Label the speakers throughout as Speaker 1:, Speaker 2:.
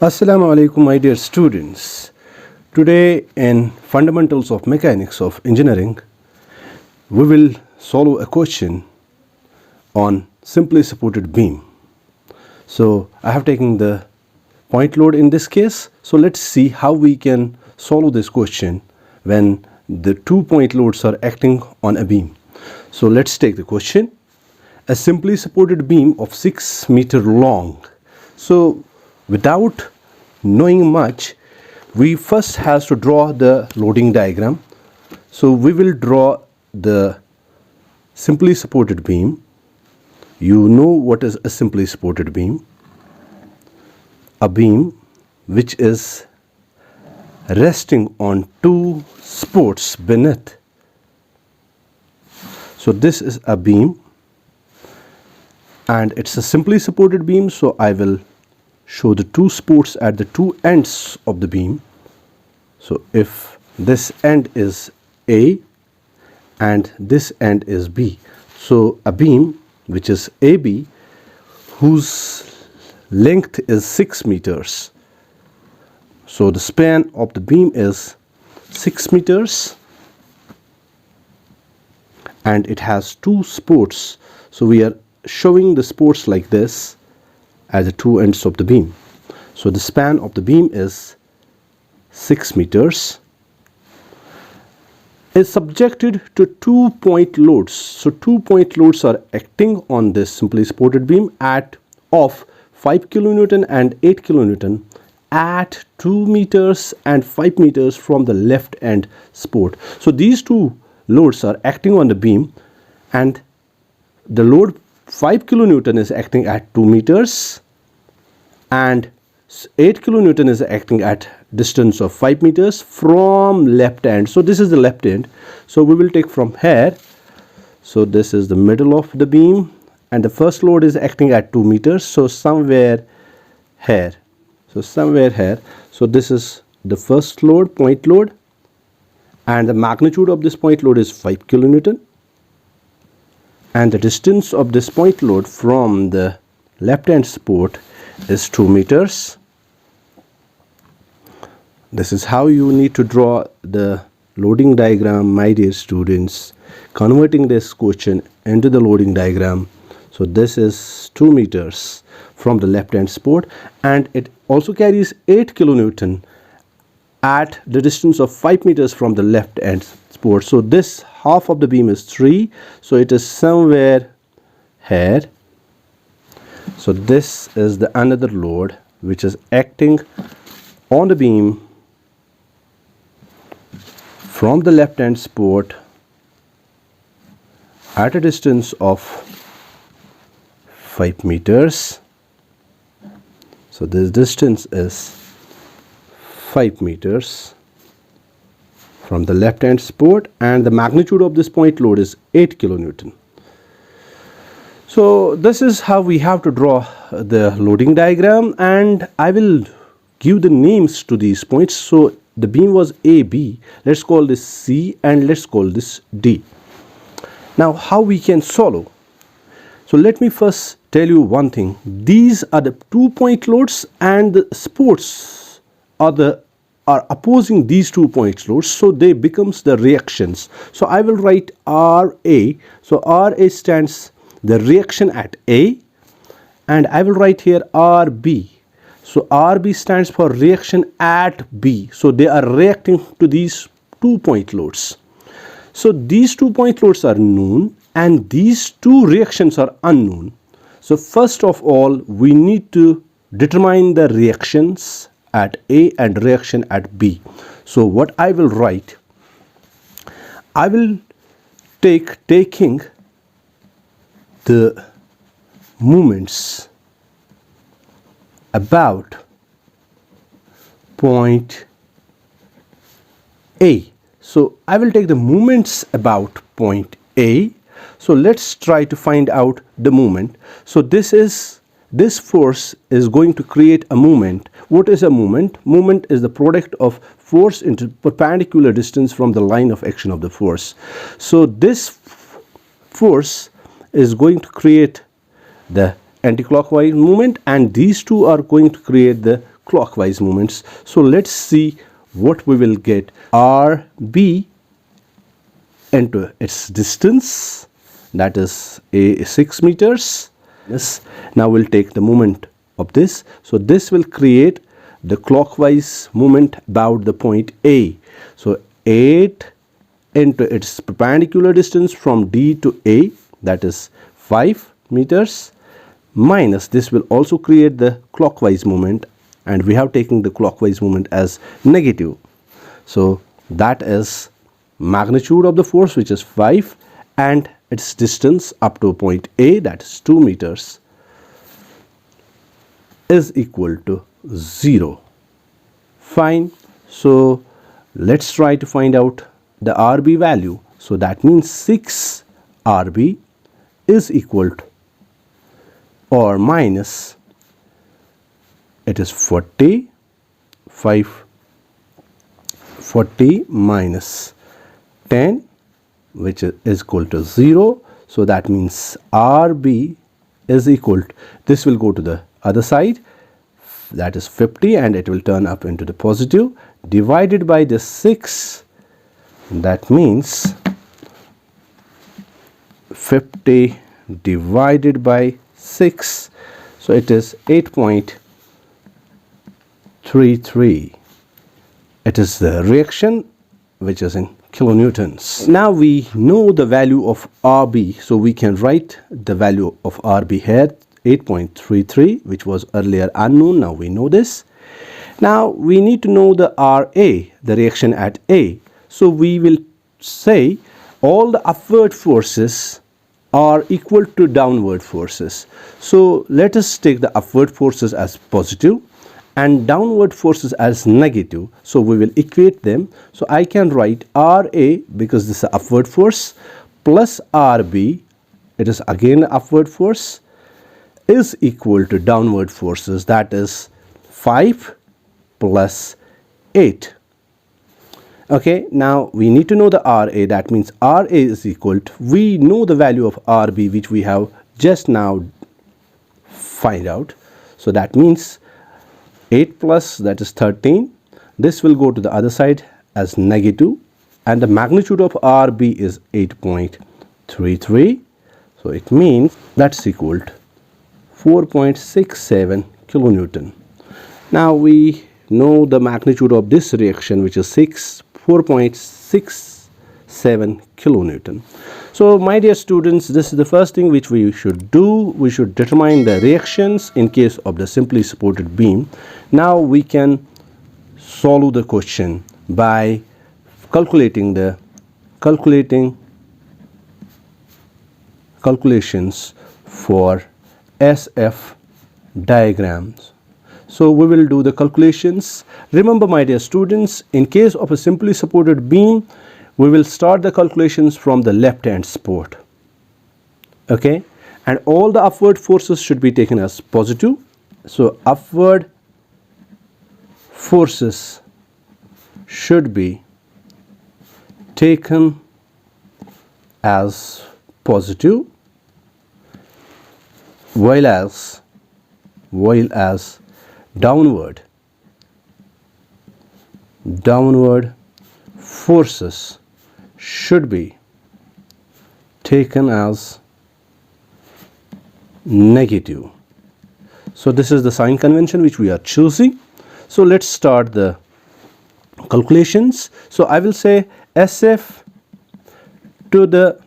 Speaker 1: Assalamu alaikum, my dear students. Today in Fundamentals of Mechanics of Engineering, we will solve a question on simply supported beam. So I have taken the point load in this case. So let's see how we can solve this question when the 2 point loads are acting on a beam. So let's take the question. A simply supported beam of 6 meter long. So without knowing much, we first has to draw the loading diagram. So we will draw the simply supported beam. You know what is a simply supported beam? A beam which is resting on two supports beneath. So this is a beam and it's a simply supported beam. So I will show the two supports at the two ends of the beam. So if this end is A and this end is B, so a beam which is AB whose length is 6 meters. So the span of the beam is 6 meters and it has two supports. So we are showing the supports like this at the two ends of the beam. So the span of the beam is 6 meters. Is subjected to 2 point loads. So 2 point loads are acting on this simply supported beam of 5 kilonewton and 8 kilonewton at 2 meters and 5 meters from the left end support. So these two loads are acting on the beam, and the load 5 kilonewton is acting at 2 meters and 8 kilonewton is acting at distance of 5 meters from left end. So this is the left end. So we will take from here. So this is the middle of the beam and the first load is acting at 2 meters. So somewhere here. So somewhere here. So this is the first load, point load, and the magnitude of this point load is 5 kilonewton. And the distance of this point load from the left hand support is 2 meters. This is how you need to draw the loading diagram, my dear students, converting this question into the loading diagram. So this is 2 meters from the left hand support, and it also carries 8 kilonewton at the distance of 5 meters from the left end support. So this half of the beam is 3, so it is somewhere here. So this is the another load which is acting on the beam from the left hand support at a distance of 5 meters. So this distance is 5 meters from the left hand support, and the magnitude of this point load is 8 kilonewton. So this is how we have to draw the loading diagram, and I will give the names to these points. So the beam was AB, let's call this C, and let's call this D. Now how we can solve? So let me first tell you one thing. These are the 2 point loads and the supports are opposing these 2 point loads, so they becomes the reactions. So I will write RA. So RA stands the reaction at A, and I will write here RB. So RB stands for reaction at B. So they are reacting to these 2 point loads. So these 2 point loads are known and these two reactions are unknown. So first of all, we need to determine the reactions at A and reaction at B. So what I will write, I will taking the moments about point A. So I will take the moments about point A. So let's try to find out the moment. So this force is going to create a moment. What is a moment? Moment is the product of force into perpendicular distance from the line of action of the force. So this force is going to create the anticlockwise movement, and these two are going to create the clockwise movements. So let's see what we will get. RB into its distance, that is a 6 meters. Yes. Now we'll take the moment of this. So this will create the clockwise movement about the point A. So 8 into its perpendicular distance from D to A, that is 5 meters, minus this will also create the clockwise movement, and we have taken the clockwise movement as negative. So that is magnitude of the force, which is 5, and its distance up to point A, that is 2 meters, is equal to 0. Fine. So let's try to find out the RB value. So that means 6 RB is equal to or minus, it is 40 minus 10, which is equal to 0. So that means RB is equal to, this will go to the other side, that is 50, and it will turn up into the positive, divided by the 6. That means 50 divided by 6, so it is 8.33. It is the reaction which is in kilonewtons. Now we know the value of RB, so we can write the value of RB here, 8.33, which was earlier unknown. Now we know this. Now we need to know the RA, the reaction at A. So we will say all the upward forces are equal to downward forces. So let us take the upward forces as positive and downward forces as negative. So we will equate them. So I can write RA, because this is upward force, plus RB, it is again upward force, is equal to downward forces, that is 5 plus 8. Okay, now we need to know the RA. That means RA is equal to, we know the value of RB, which we have just now find out. So that means 8 plus, that is 13. This will go to the other side as negative, and the magnitude of RB is 8.33. So it means that's equal to 4.67 kilonewton. Now we know the magnitude of this reaction, which is 4.67 kilonewton. So my dear students, this is the first thing which we should do. We should determine the reactions in case of the simply supported beam. Now we can solve the question by calculations for SF diagrams. So we will do the calculations. Remember, my dear students, in case of a simply supported beam, we will start the calculations from the left hand support. Okay, and all the upward forces should be taken as positive. So upward forces should be taken as positive, while as downward forces should be taken as negative. So this is the sign convention which we are choosing. So let's start the calculations. So I will say SF to the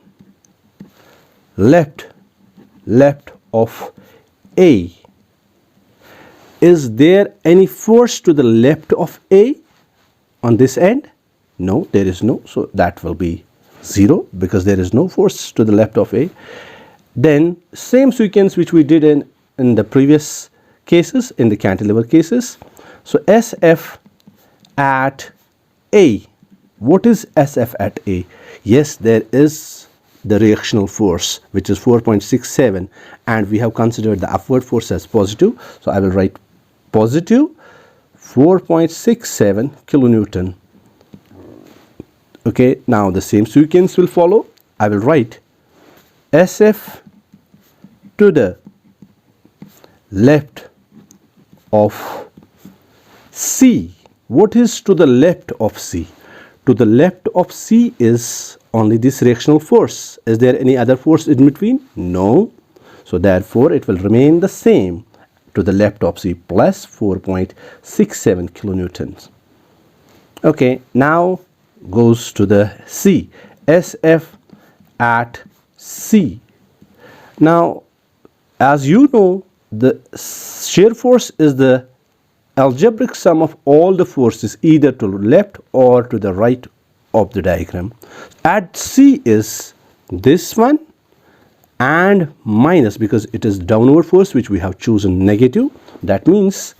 Speaker 1: left of A. Is there any force to the left of A on this end? No, there is no. So that will be 0, because there is no force to the left of A. Then same sequence which we did in the previous cases, in the cantilever cases. So SF at A. What is SF at A? Yes, there is the reactional force, which is 4.67, and we have considered the upward force as positive. So I will write positive 4.67 kilonewton. Okay, now the same sequence will follow. I will write SF to the left of C. What is to the left of C? To the left of C is only this reactional force. Is there any other force in between? No. So therefore it will remain the same to the left of C, plus 4.67 kilonewtons. Okay, now goes to the C. SF at C. Now, as you know, the shear force is the algebraic sum of all the forces either to the left or to the right of the diagram. At C is this one and minus, because it is downward force which we have chosen negative. That means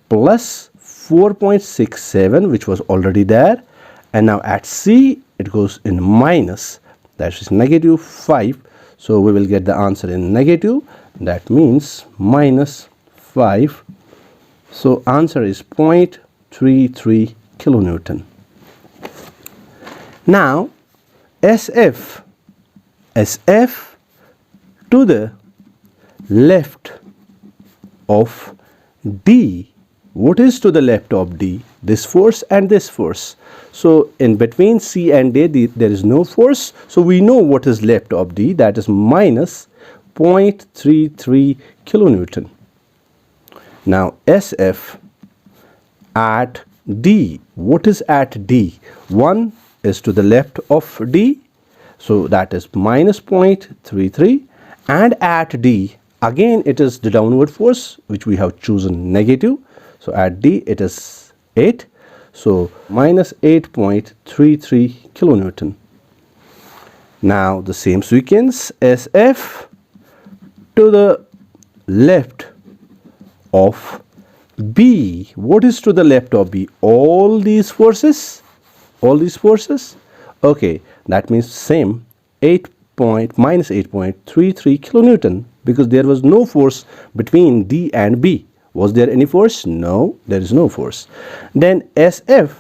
Speaker 1: plus 4.67, which was already there, and now at C it goes in minus, that is negative 5. So we will get the answer in negative, that means minus 5. So answer is 0.33 kilonewton. Now SF to the left of D. What is to the left of D? This force and this force. So in between C and D there is no force, so we know what is left of D, that is minus 0.33 kilonewton. Now SF at D. What is at D? 1 is to the left of D, so that is minus 0.33, and at D again it is the downward force which we have chosen negative, so at D it is 8, so minus 8.33 kilonewton. Now the same sequence, SF to the left of B. What is to the left of B? All these forces. Okay, that means same minus 8.33 kilonewton, because there was no force between D and B. Was there any force? No, there is no force. Then SF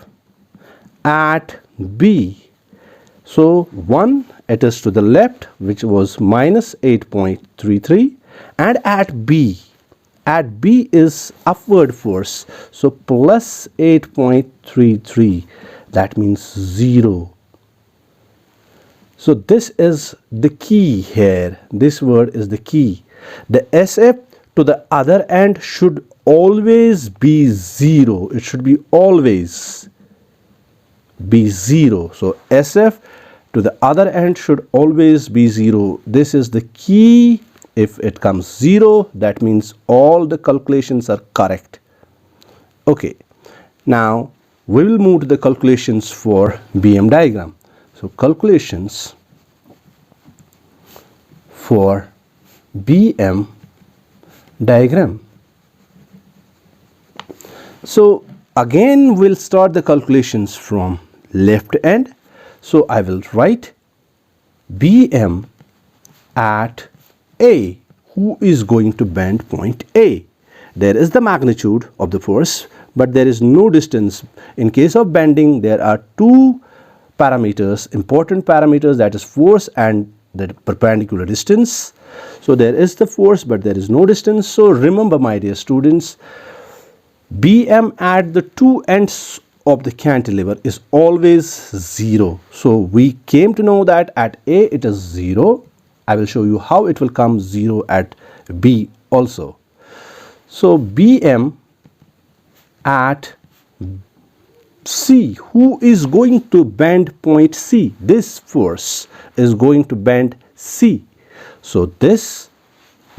Speaker 1: at B. So 1, it is to the left, which was minus 8.33, and at B is upward force, so plus 8.33, that means 0. So this is the key here. This word is the key. The SF to the other end should always be 0. It should be always be 0. So SF to the other end should always be 0. This is the key. If it comes 0, that means all the calculations are correct. Okay, now we will move to the calculations for BM diagram. So calculations for BM diagram. So again we'll start the calculations from left end. So I will write BM at A. Who is going to bend point A? There is the magnitude of the force, but there is no distance. In case of bending, there are two parameters, important parameters, that is force and the perpendicular distance. So there is the force, but there is no distance. So remember, my dear students, BM at the two ends of the cantilever is always 0. So we came to know that at A it is 0. I will show you how it will come 0 at B also. So BM at C, who is going to bend point C? This force is going to bend C. So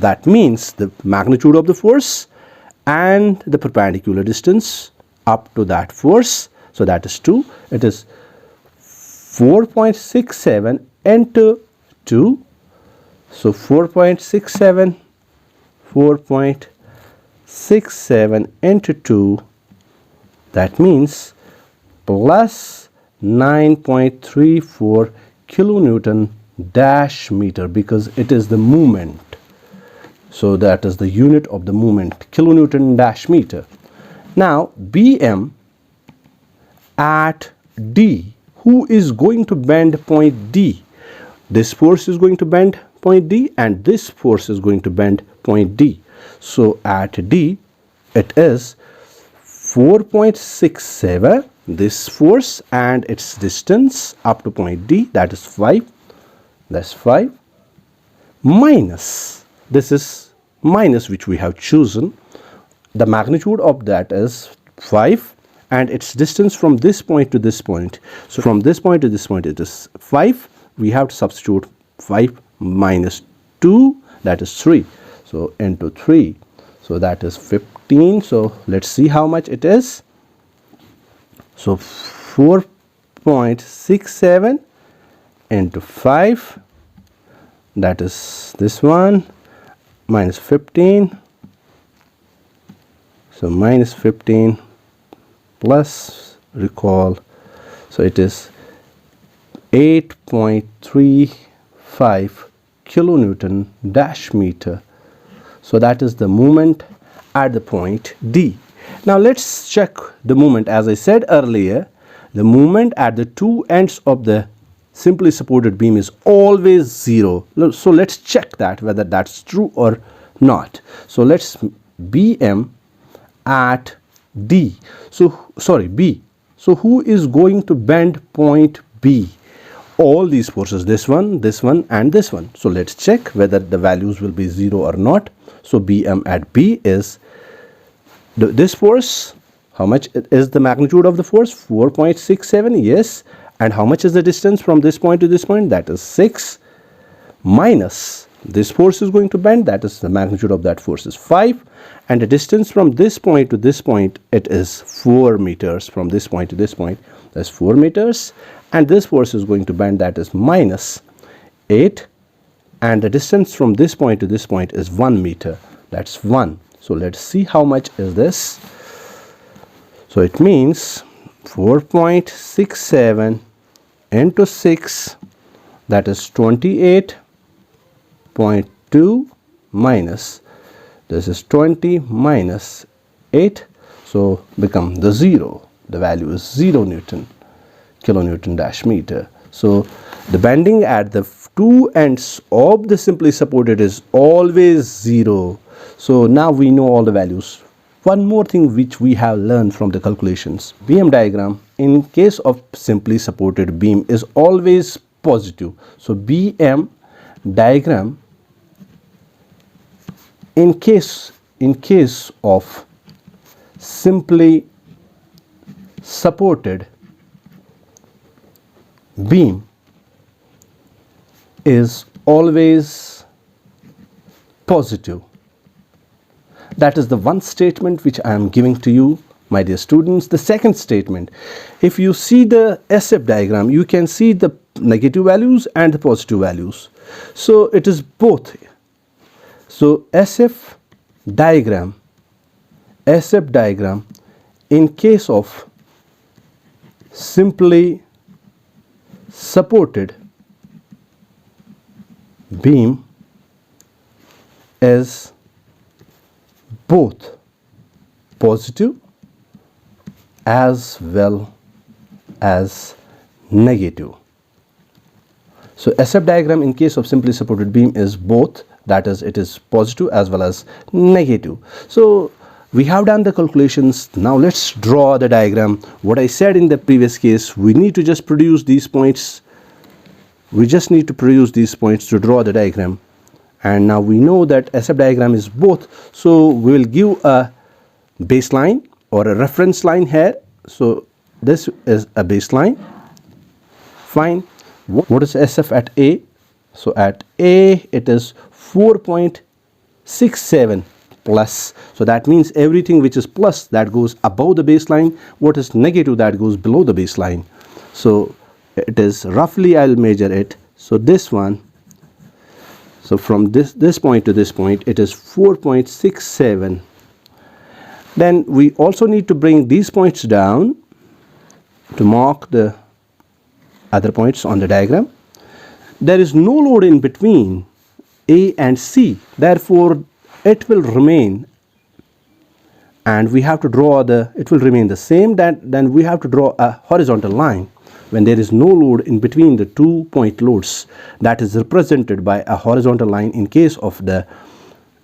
Speaker 1: that means the magnitude of the force and the perpendicular distance up to that force. So that is 2. It is 4.67 into 2. So 4.67 into 2, that means plus 9.34 kilonewton dash meter, because it is the moment. So that is the unit of the moment, kilonewton dash meter. Now BM at D, who is going to bend point D? This force is going to bend point D and this force is going to bend point D. So at D it is 4.67, this force, and its distance up to point D, that is 5. That's 5. Minus, this is minus which we have chosen. The magnitude of that is 5, and its distance from this point to this point. So from this point to this point it is 5. We have to substitute 5 minus 2, that is 3. So into 3. So that is 15. So let's see how much it is. So 4.67 into 5, that is this one, minus 15. So minus 15 plus, recall, so it is 8.35 kilonewton dash meter. So that is the moment at the point D. Now let's check the moment. As I said earlier, the moment at the two ends of the simply supported beam is always 0. So let's check that whether that's true or not. So let's BM at D. So sorry, B. So who is going to bend point B? All these forces, this one, and this one. So let's check whether the values will be 0 or not. So BM at B is this force. How much is the magnitude of the force? 4.67, yes. And how much is the distance from this point to this point? That is 6. Minus this force is going to bend, that is the magnitude of that force is 5. And the distance from this point to this point, it is 4 meters. From this point to this point, that's 4 meters. And this force is going to bend, that is minus 8. And the distance from this point to this point is 1 meter. That's 1. So let's see how much is this. So it means 4.67 into 6, that is 28.2 minus, this is 20 minus 8, so become the 0. The value is 0 Newton, kilonewton dash meter. So the bending at the two ends of the simply supported is always 0. So now we know all the values. One more thing which we have learned from the calculations. BM diagram in case of simply supported beam is always positive. So BM diagram in case of simply supported beam is always positive. That is the one statement which I am giving to you, my dear students. The second statement, if you see the SF diagram, you can see the negative values and the positive values. So it is both. So SF diagram in case of simply supported beam is both positive as well as negative. So SF diagram in case of simply supported beam is both, that is, it is positive as well as negative. So we have done the calculations. Now let's draw the diagram. What I said in the previous case, we need to just produce these points. We just need to produce these points to draw the diagram. And now we know that SF diagram is both. So we will give a baseline or a reference line here. So this is a baseline. Fine. What is SF at A? So at A it is 4.67 plus. So that means everything which is plus, that goes above the baseline. What is negative, that goes below the baseline. So it is roughly, I'll measure it. So this one, so from this point to this point, it is 4.67. Then we also need to bring these points down to mark the other points on the diagram. There is no load in between A and C, therefore it will remain, and we have to draw it will remain the same. Then we have to draw a horizontal line when there is no load in between the 2 point loads, that is represented by a horizontal line in case of the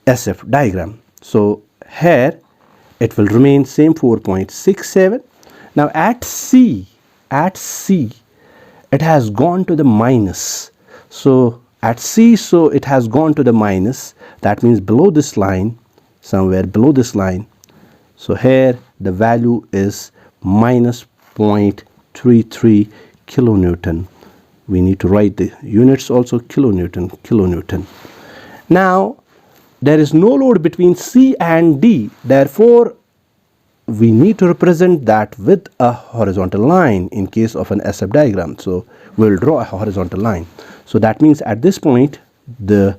Speaker 1: SF diagram. So here it will remain same 4.67. Now at C, it has gone to the minus. So at C, so it has gone to the minus. That means below this line, somewhere below this line. So here the value is minus 0.33 kilonewton. We need to write the units also, kilonewton. Now there is no load between C and D, therefore we need to represent that with a horizontal line in case of an SF diagram. So we'll draw a horizontal line. So that means at this point the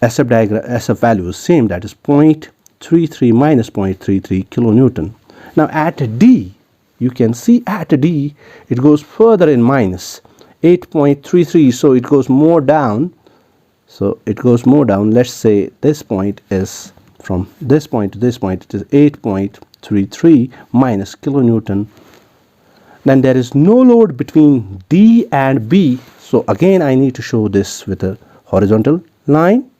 Speaker 1: SF value is same, that is 0.33 minus 0.33 kilonewton. Now at D, you can see at D it goes further in minus 8.33, so it goes more down. So it goes more down. Let's say this point is, from this point to this point, it is 8.33 minus kilonewton. Then there is no load between D and B. So again I need to show this with a horizontal line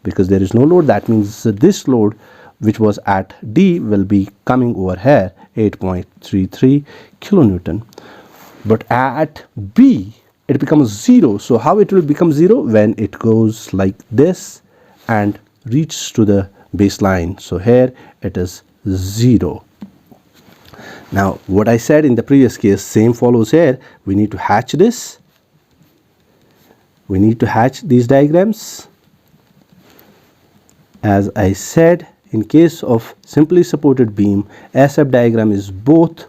Speaker 1: because there is no load. That means this load which was at D will be coming over here, 8.33 kilonewton. But at B it becomes 0. So how it will become 0? When it goes like this and reaches to the baseline. So here it is 0. Now what I said in the previous case, same follows here. We need to hatch this. We need to hatch these diagrams. As I said, in case of simply supported beam, SF diagram is both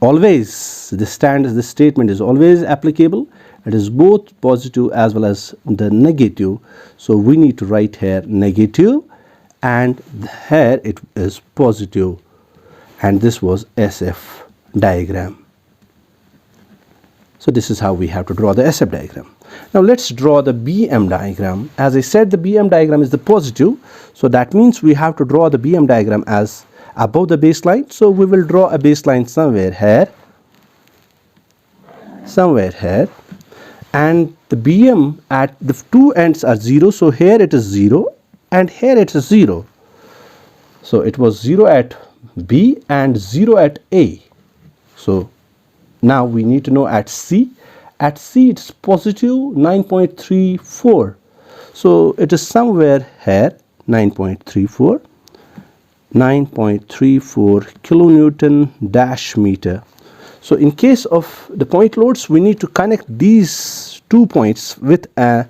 Speaker 1: always, the statement is always applicable. It is both positive as well as the negative. So we need to write here negative and here it is positive. And this was SF diagram. So this is how we have to draw the SF diagram. Now let's draw the BM diagram. As I said, the BM diagram is the positive. So that means we have to draw the BM diagram as above the baseline. So we will draw a baseline somewhere here. And the BM at the two ends are 0. So here it is 0 and here it is 0. So it was 0 at B and 0 at A. So now we need to know at C. At C it's positive 9.34. So it is somewhere here, 9.34 kilonewton dash meter. So in case of the point loads, we need to connect these 2 points with an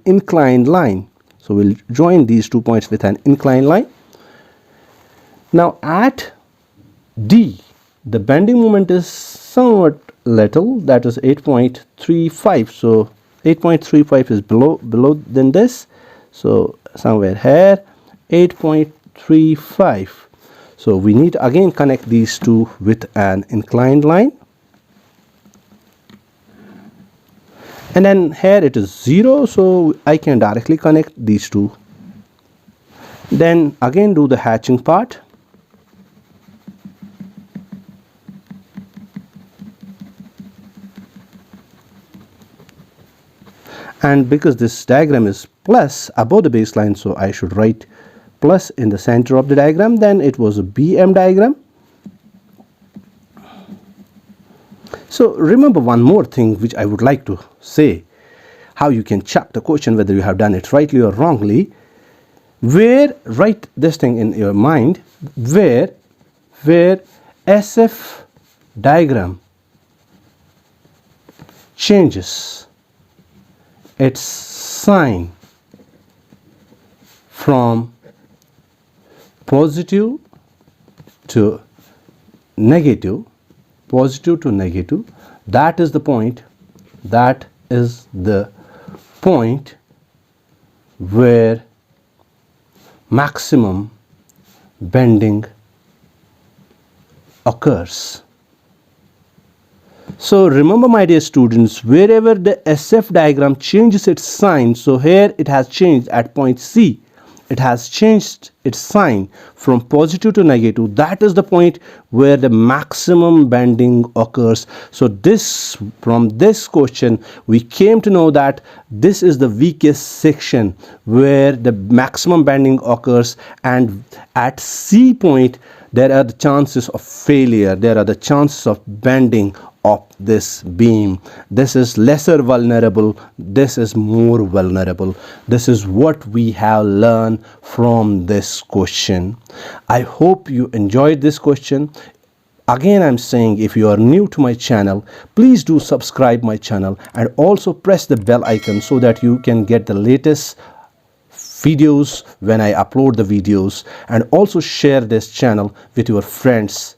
Speaker 1: inclined line. So we'll join these 2 points with an inclined line. Now at D, the bending moment is somewhat little, that is 8.35. So 8.35 is below than this. So somewhere here, 8.35. So we need to again connect these two with an inclined line. And then here it is 0, so I can directly connect these two. Then again do the hatching part. And because this diagram is plus above the baseline, so I should write plus in the center of the diagram. Then it was a BM diagram. So remember one more thing which I would like to say, how you can check the question whether you have done it rightly or wrongly. Write this thing in your mind, where SF diagram changes its sign from positive to negative, that is the point where maximum bending occurs. So remember, my dear students, wherever the SF diagram changes its sign, so here it has changed at point C. it has changed its sign from positive to negative, that is the point where the maximum bending occurs. So from this question we came to know that this is the weakest section where the maximum bending occurs, and at C point there are the chances of failure, there are the chances of bending of this beam. This is lesser vulnerable, this is more vulnerable. This is what we have learned from this question. I hope you enjoyed this question. Again, I'm saying, if you are new to my channel, please do subscribe my channel and also press the bell icon so that you can get the latest videos when I upload the videos, and also share this channel with your friends